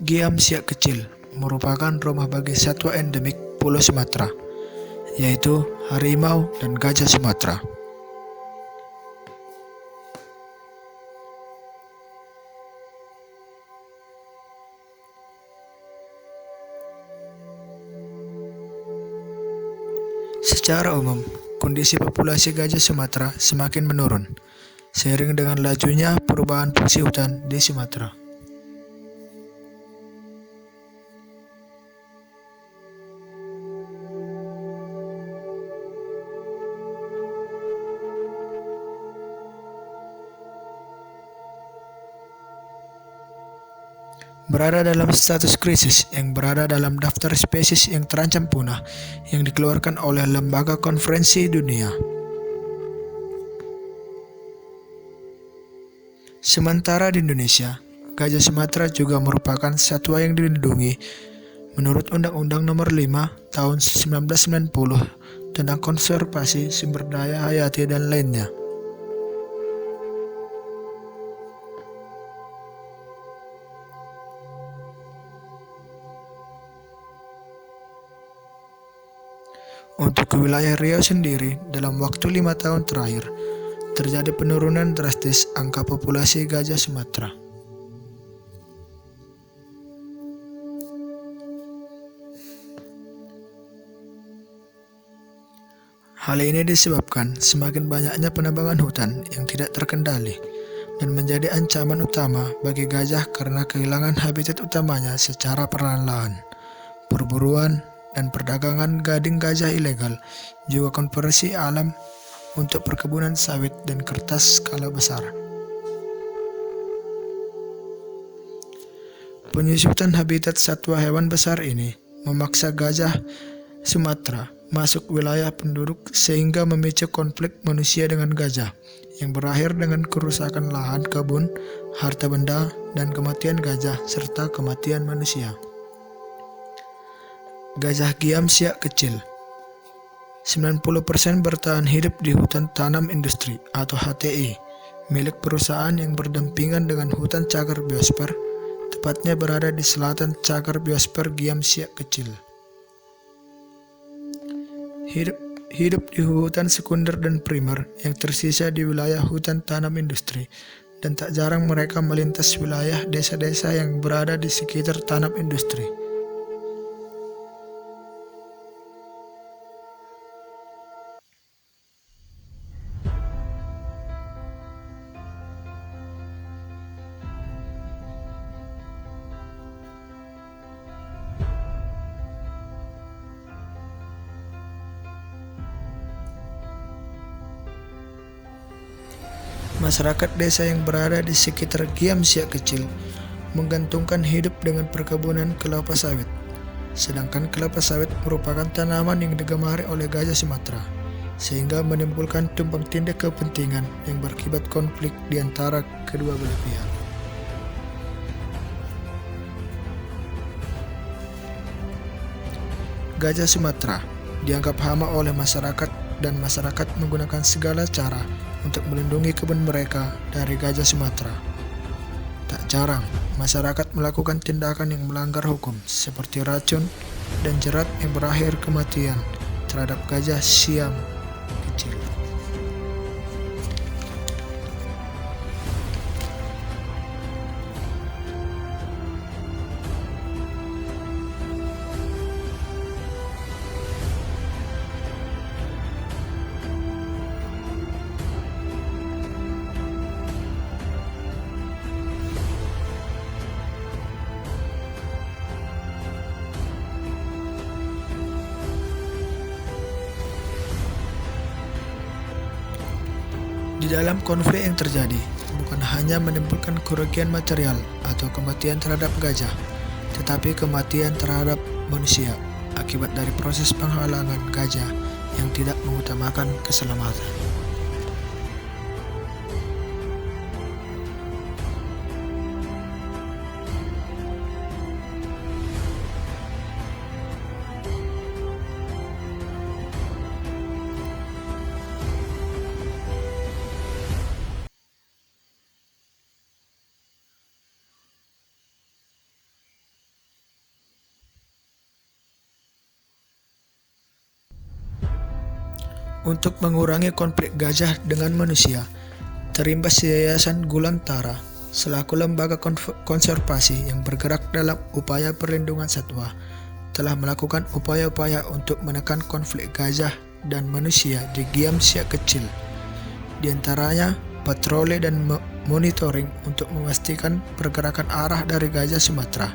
Giam Siak Kecil merupakan rumah bagi satwa endemik Pulau Sumatera, yaitu harimau dan gajah Sumatera. Secara umum, kondisi populasi gajah Sumatera semakin menurun, seiring dengan lajunya perubahan fungsi hutan di Sumatera. Berada dalam status krisis yang berada dalam daftar spesies yang terancam punah yang dikeluarkan oleh Lembaga Konferensi Dunia. Sementara di Indonesia, gajah Sumatera juga merupakan satwa yang dilindungi menurut Undang-Undang Nomor 5 Tahun 1990 tentang konservasi sumber daya hayati dan lainnya. Untuk wilayah Riau sendiri, dalam waktu 5 tahun terakhir, terjadi penurunan drastis angka populasi gajah Sumatera. Hal ini disebabkan semakin banyaknya penebangan hutan yang tidak terkendali dan menjadi ancaman utama bagi gajah karena kehilangan habitat utamanya secara perlahan-lahan. Perburuan dan perdagangan gading gajah ilegal juga konversi alam untuk perkebunan sawit dan kertas skala besar. Penyusutan habitat satwa hewan besar ini memaksa gajah Sumatera masuk wilayah penduduk sehingga memicu konflik manusia dengan gajah yang berakhir dengan kerusakan lahan kebun, harta benda, dan kematian gajah serta kematian manusia. Gajah Giam Siak Kecil 90% bertahan hidup di hutan tanam industri atau HTI, milik perusahaan yang berdampingan dengan hutan cagar biosfer, tepatnya berada di selatan cagar biosfer Giam Siak Kecil. Hidup di hutan sekunder dan primer yang tersisa di wilayah hutan tanam industri, dan tak jarang mereka melintas wilayah desa-desa yang berada di sekitar tanam industri. Masyarakat desa yang berada di sekitar Giam Siak Kecil menggantungkan hidup dengan perkebunan kelapa sawit. Sedangkan kelapa sawit merupakan tanaman yang digemari oleh gajah Sumatera, sehingga menimbulkan tumpang tindih kepentingan yang berakibat konflik di antara kedua belah pihak. Gajah Sumatera dianggap hama oleh masyarakat dan masyarakat menggunakan segala cara untuk melindungi kebun mereka dari gajah Sumatera. Tak jarang, masyarakat melakukan tindakan yang melanggar hukum seperti racun dan jerat yang berakhir kematian terhadap gajah Siam Kecil. Di dalam konflik yang terjadi, bukan hanya menimbulkan kerugian material atau kematian terhadap gajah, tetapi kematian terhadap manusia akibat dari proses penghalangan gajah yang tidak mengutamakan keselamatan. Untuk mengurangi konflik gajah dengan manusia, terimbas Yayasan Gulantara selaku lembaga konservasi yang bergerak dalam upaya perlindungan satwa telah melakukan upaya-upaya untuk menekan konflik gajah dan manusia di Giam Siak Kecil. Di antaranya patroli dan monitoring untuk memastikan pergerakan arah dari gajah Sumatera.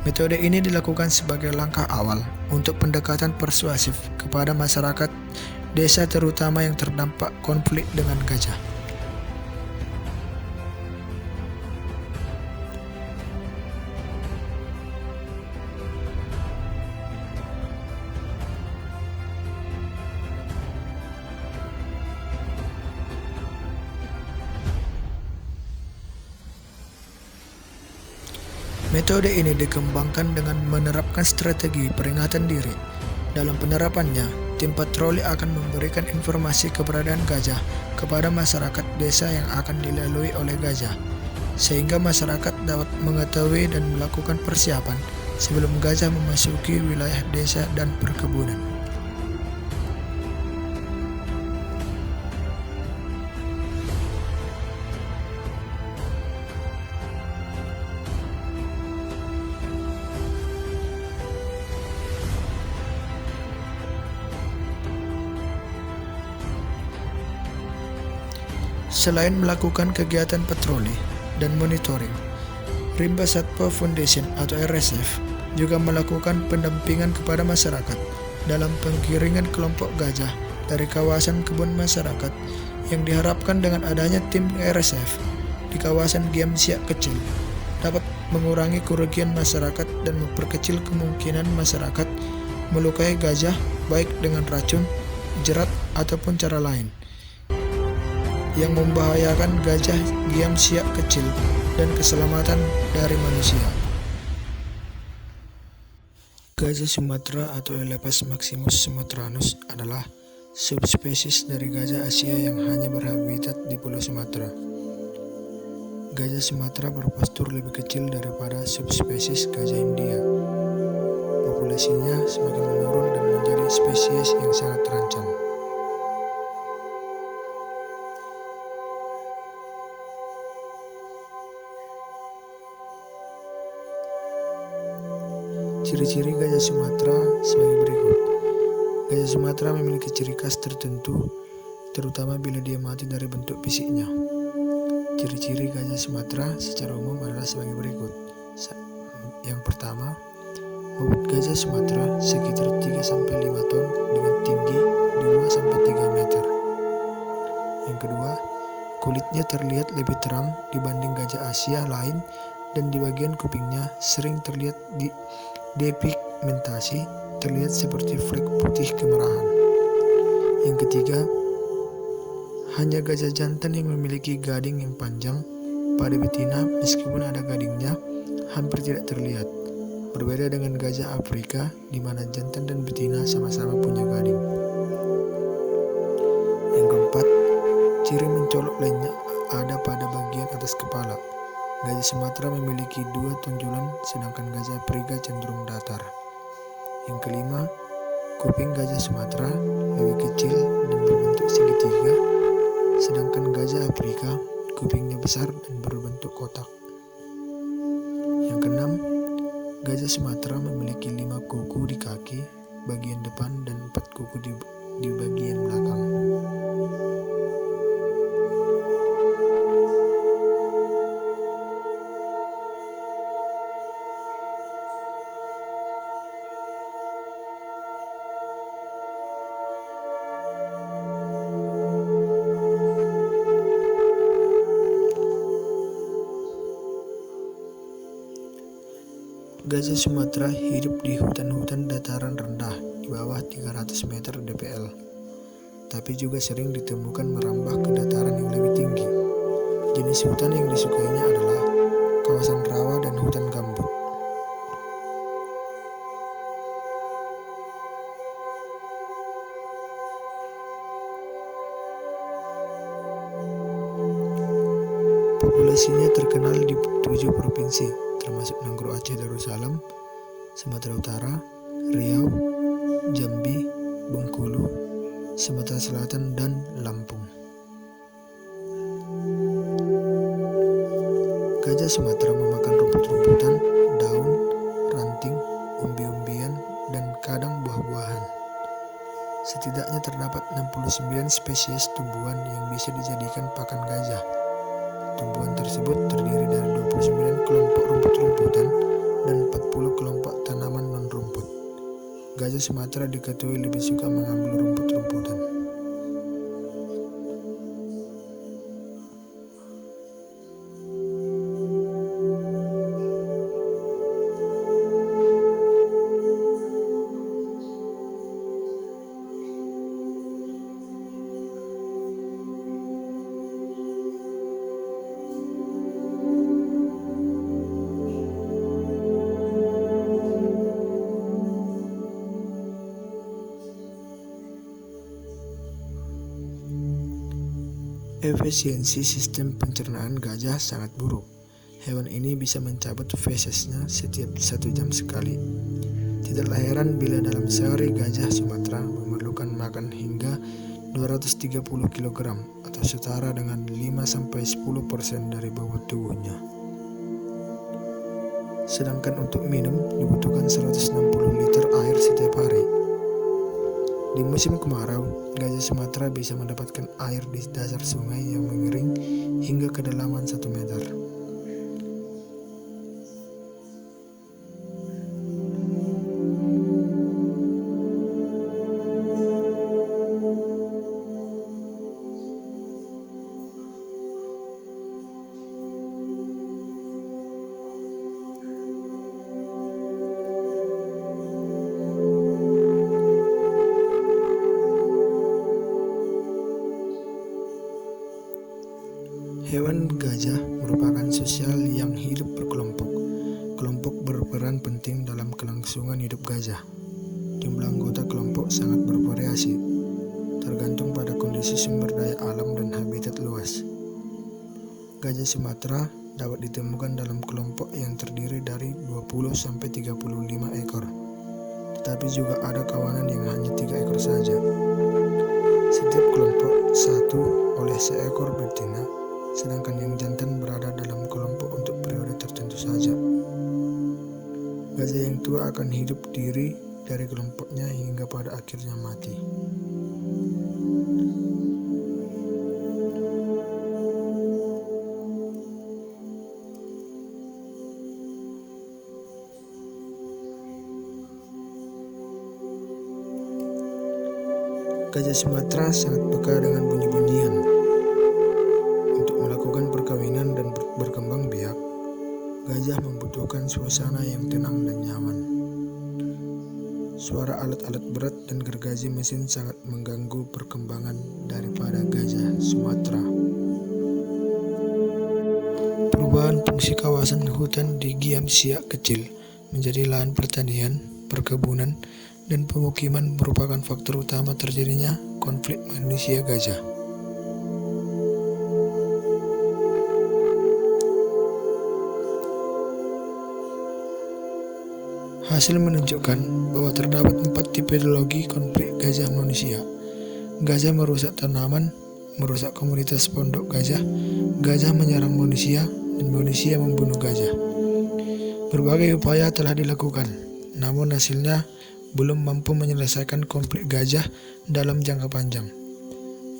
Metode ini dilakukan sebagai langkah awal untuk pendekatan persuasif kepada masyarakat desa terutama yang terdampak konflik dengan gajah. Metode ini dikembangkan dengan menerapkan strategi peringatan diri. Dalam penerapannya, tim patroli akan memberikan informasi keberadaan gajah kepada masyarakat desa yang akan dilalui oleh gajah, sehingga masyarakat dapat mengetahui dan melakukan persiapan sebelum gajah memasuki wilayah desa dan perkebunan. Selain melakukan kegiatan patroli dan monitoring, Rimba Satwa Foundation atau RSF juga melakukan pendampingan kepada masyarakat dalam penggiringan kelompok gajah dari kawasan kebun masyarakat yang diharapkan dengan adanya tim RSF di kawasan Giam Siak Kecil dapat mengurangi kerugian masyarakat dan memperkecil kemungkinan masyarakat melukai gajah baik dengan racun, jerat, ataupun cara lain yang membahayakan gajah Giam Siak Kecil dan keselamatan dari manusia. Gajah Sumatera atau Elephas maximus sumatranus adalah subspesies dari gajah Asia yang hanya berhabitat di Pulau Sumatera. Gajah Sumatera berpostur lebih kecil daripada subspesies gajah India. Populasinya semakin menurun dan menjadi spesies yang sangat terancam. Ciri-ciri gajah Sumatera sebagai berikut. Gajah Sumatera memiliki ciri khas tertentu, terutama bila dia mati dari bentuk fisiknya. Ciri-ciri gajah Sumatera secara umum adalah sebagai berikut. Yang pertama, bobot gajah Sumatera sekitar 3-5 ton dengan tinggi 2-3 meter. Yang kedua, kulitnya terlihat lebih terang dibanding gajah Asia lain dan di bagian kupingnya sering terlihat depigmentasi, terlihat seperti flek putih kemerahan. Yang ketiga, hanya gajah jantan yang memiliki gading yang panjang. Pada betina, meskipun ada gadingnya, hampir tidak terlihat. Berbeda dengan gajah Afrika, di mana jantan dan betina sama-sama punya gading. Yang keempat, ciri mencolok lainnya ada pada bagian atas kepala. Gajah Sumatera memiliki 2 tonjolan, sedangkan gajah Afrika cenderung datar. Yang kelima, kuping gajah Sumatera lebih kecil dan berbentuk segitiga, sedangkan gajah Afrika kupingnya besar dan berbentuk kotak. Yang keenam, gajah Sumatera memiliki 5 kuku di kaki bagian depan dan 4 kuku di bagian belakang. Gajah Sumatera hidup di hutan-hutan dataran rendah di bawah 300 meter dpl, tapi juga sering ditemukan merambah ke dataran yang lebih tinggi. Jenis hutan yang disukainya adalah kawasan rawa dan hutan gambut. Populasinya terkenal di 7 provinsi, termasuk Nanggro Aceh Darussalam, Sumatera Utara, Riau, Jambi, Bengkulu, Sumatera Selatan, dan Lampung. Gajah Sumatera memakan rumput-rumputan, daun, ranting, umbi-umbian, dan kadang buah-buahan. Setidaknya terdapat 69 spesies tumbuhan yang bisa dijadikan pakan gajah. Tumbuhan tersebut terdiri dari 29 kelompok rumput-rumputan dan 40 kelompok tanaman non-rumput. Gajah Sumatera diketahui lebih suka mengambil rumput-rumputan. Efisiensi sistem pencernaan gajah sangat buruk. Hewan ini bisa mencabut fesesnya setiap 1 jam sekali. Tidaklah heran bila dalam sehari gajah Sumatera memerlukan makan hingga 230 kg atau setara dengan 5-10% dari bobot tubuhnya. Sedangkan untuk minum dibutuhkan 160 liter air setiap hari. Di musim kemarau, gajah Sumatera bisa mendapatkan air di dasar sungai yang mengering hingga kedalaman 1 meter. Hewan gajah merupakan sosial yang hidup berkelompok. Kelompok berperan penting dalam kelangsungan hidup gajah. Jumlah anggota kelompok sangat bervariasi, tergantung pada kondisi sumber daya alam dan habitat luas. Gajah Sumatera dapat ditemukan dalam kelompok yang terdiri dari 20-35 ekor. Tetapi juga ada kawanan yang hanya 3 ekor saja. Setiap kelompok satu oleh seekor betina, sedangkan yang jantan berada dalam kelompok untuk periode tertentu saja. Gajah yang tua akan hidup diri dari kelompoknya hingga pada akhirnya mati. Gajah Sumatera sangat peka dengan bunyi-bunyian. Perkawinan dan berkembang biak, gajah membutuhkan suasana yang tenang dan nyaman. Suara alat-alat berat dan gergaji mesin sangat mengganggu perkembangan daripada gajah Sumatera. Perubahan fungsi kawasan hutan di Giam Siak kecil menjadi lahan pertanian, perkebunan, dan pemukiman merupakan faktor utama terjadinya konflik manusia gajah. Hasil menunjukkan bahwa terdapat 4 tipologi konflik gajah manusia. Gajah merusak tanaman, merusak komunitas pondok gajah, gajah menyerang manusia, dan manusia membunuh gajah. Berbagai upaya telah dilakukan, namun hasilnya belum mampu menyelesaikan konflik gajah dalam jangka panjang.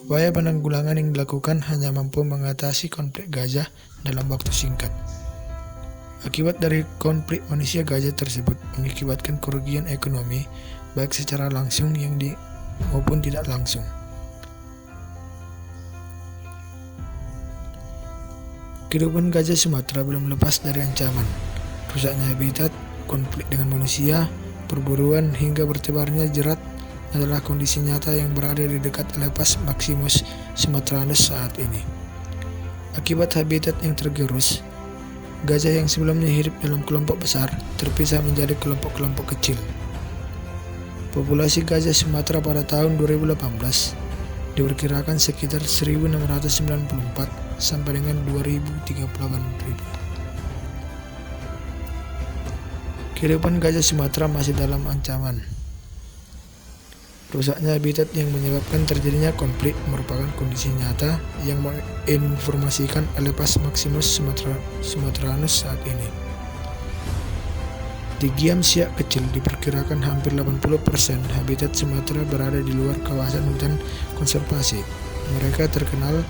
Upaya penanggulangan yang dilakukan hanya mampu mengatasi konflik gajah dalam waktu singkat. Akibat dari konflik manusia gajah tersebut mengakibatkan kerugian ekonomi baik secara langsung maupun tidak langsung. Kehidupan gajah Sumatera belum lepas dari ancaman rusaknya habitat, konflik dengan manusia, perburuan hingga bertebarnya jerat adalah kondisi nyata yang berada di dekat Lepas Maximus sumatranus saat ini. Akibat habitat yang tergerus, gajah yang sebelumnya hidup dalam kelompok besar terpisah menjadi kelompok-kelompok kecil. Populasi gajah Sumatera pada tahun 2018 diperkirakan sekitar 1.694 sampai dengan 2.038.000. Kehidupan gajah Sumatera masih dalam ancaman. Rusaknya habitat yang menyebabkan terjadinya konflik merupakan kondisi nyata yang menginformasikan Elephas maximus sumatranus saat ini. Di Giam Siak kecil diperkirakan hampir 80% habitat Sumatera berada di luar kawasan hutan konservasi. Mereka terkenal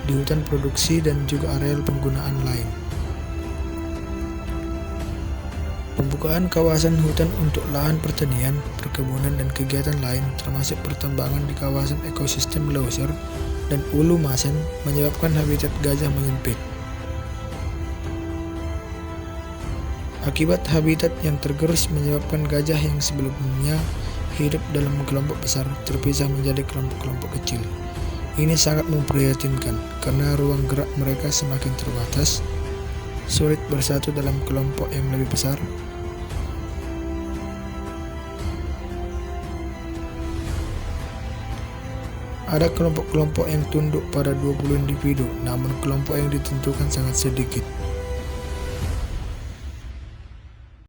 di hutan produksi dan juga areal penggunaan lain. Pembukaan kawasan hutan untuk lahan pertanian, perkebunan, dan kegiatan lain termasuk pertambangan di kawasan ekosistem Leuser dan Ulu Masen menyebabkan habitat gajah menyempit. Akibat habitat yang tergerus menyebabkan gajah yang sebelumnya hidup dalam kelompok besar terpisah menjadi kelompok-kelompok kecil. Ini sangat memprihatinkan karena ruang gerak mereka semakin terbatas, sulit bersatu dalam kelompok yang lebih besar. Ada kelompok-kelompok yang tunduk pada 20 individu, namun kelompok yang ditentukan sangat sedikit.